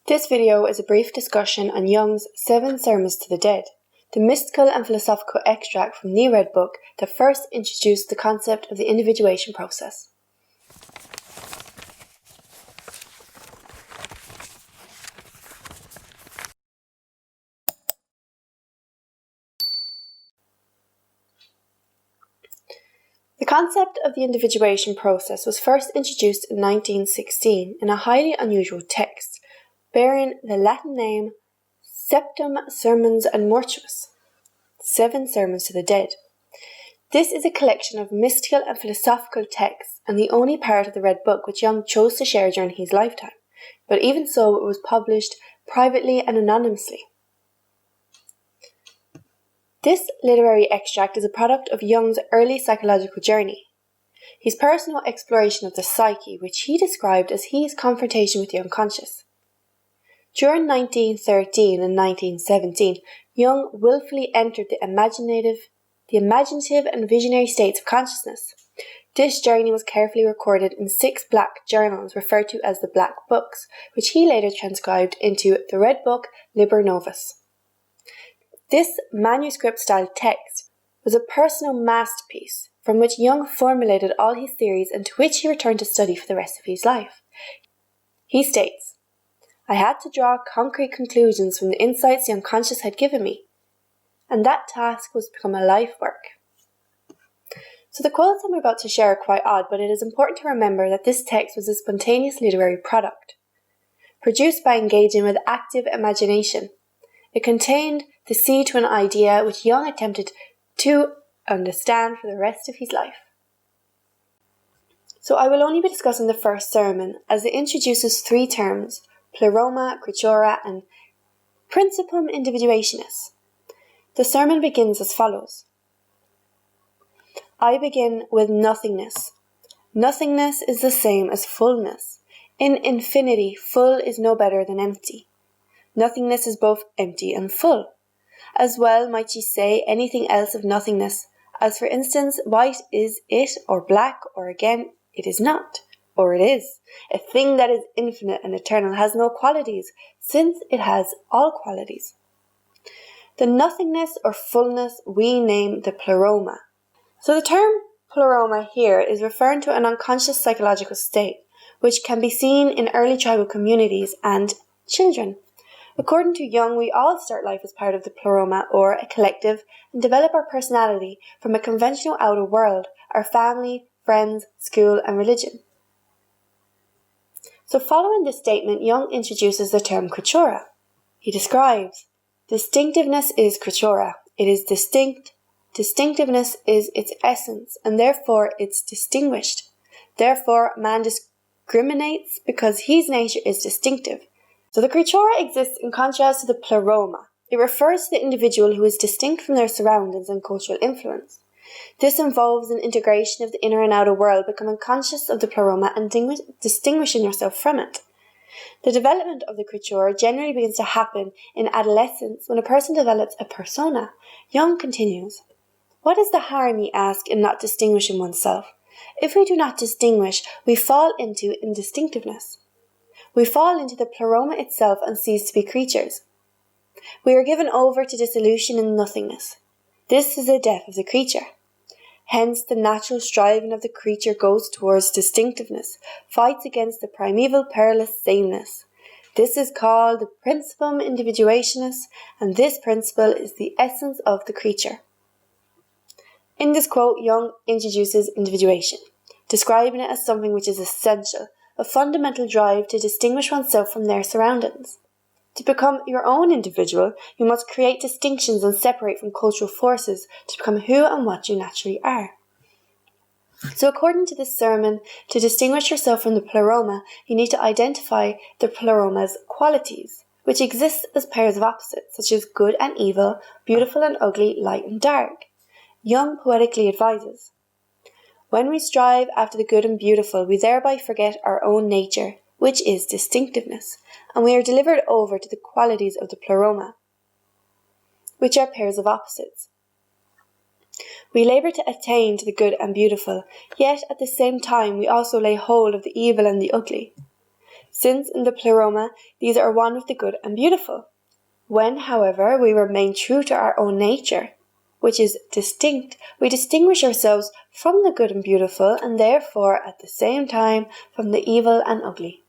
This video is a brief discussion on Jung's 7 Sermons to the Dead, the mystical and philosophical extract from the Red Book that first introduced the concept of the individuation process. The concept of the individuation process was first introduced in 1916 in a highly unusual text, bearing the Latin name Septem Sermones and Mortuus, 7 Sermons to the Dead. This is a collection of mystical and philosophical texts and the only part of the Red Book which Jung chose to share during his lifetime, but even so it was published privately and anonymously. This literary extract is a product of Jung's early psychological journey, his personal exploration of the psyche, which he described as his confrontation with the unconscious. During 1913 and 1917, Jung willfully entered the imaginative and visionary states of consciousness. This journey was carefully recorded in 6 black journals referred to as the Black Books, which he later transcribed into the Red Book Liber Novus. This manuscript-style text was a personal masterpiece from which Jung formulated all his theories and to which he returned to study for the rest of his life. He states, "I had to draw concrete conclusions from the insights the unconscious had given me, and that task was become a life work." So the quotes I'm about to share are quite odd, but it is important to remember that this text was a spontaneous literary product, produced by engaging with active imagination. It contained the seed to an idea which Jung attempted to understand for the rest of his life. So I will only be discussing the first sermon, as it introduces 3 terms, pleroma, creatura, and principium individuationis. The sermon begins as follows. I begin with nothingness. Nothingness is the same as fullness. In infinity, full is no better than empty. Nothingness is both empty and full. As well might ye say anything else of nothingness, as for instance, white is it, or black, or again, it is not, or it is. A thing that is infinite and eternal has no qualities, since it has all qualities. The nothingness or fullness we name the pleroma. So the term pleroma here is referring to an unconscious psychological state, which can be seen in early tribal communities and children. According to Jung, we all start life as part of the pleroma, or a collective, and develop our personality from a conventional outer world, our family, friends, school, and religion. So following this statement, Jung introduces the term creatura. He describes, distinctiveness is creatura. It is distinct. Distinctiveness is its essence, and therefore it's distinguished. Therefore, man discriminates because his nature is distinctive. So the creatura exists in contrast to the pleroma. It refers to the individual who is distinct from their surroundings and cultural influence. This involves an integration of the inner and outer world, becoming conscious of the pleroma and distinguishing yourself from it. The development of the creatura generally begins to happen in adolescence when a person develops a persona. Jung continues, what is the harm, ye ask, in not distinguishing oneself? If we do not distinguish, we fall into indistinctiveness. We fall into the pleroma itself and cease to be creatures. We are given over to dissolution and nothingness. This is the death of the creature. Hence, the natural striving of the creature goes towards distinctiveness, fights against the primeval perilous sameness. This is called the principium individuationis, and this principle is the essence of the creature. In this quote, Jung introduces individuation, describing it as something which is essential, a fundamental drive to distinguish oneself from their surroundings. To become your own individual, you must create distinctions and separate from cultural forces to become who and what you naturally are. So according to this sermon, to distinguish yourself from the pleroma, you need to identify the pleroma's qualities, which exist as pairs of opposites, such as good and evil, beautiful and ugly, light and dark. Jung poetically advises, when we strive after the good and beautiful, we thereby forget our own nature, which is distinctiveness, and we are delivered over to the qualities of the pleroma, which are pairs of opposites. We labour to attain to the good and beautiful, yet at the same time we also lay hold of the evil and the ugly. since in the pleroma these are one with the good and beautiful. When, however, we remain true to our own nature, which is distinct, we distinguish ourselves from the good and beautiful, and therefore at the same time from the evil and ugly.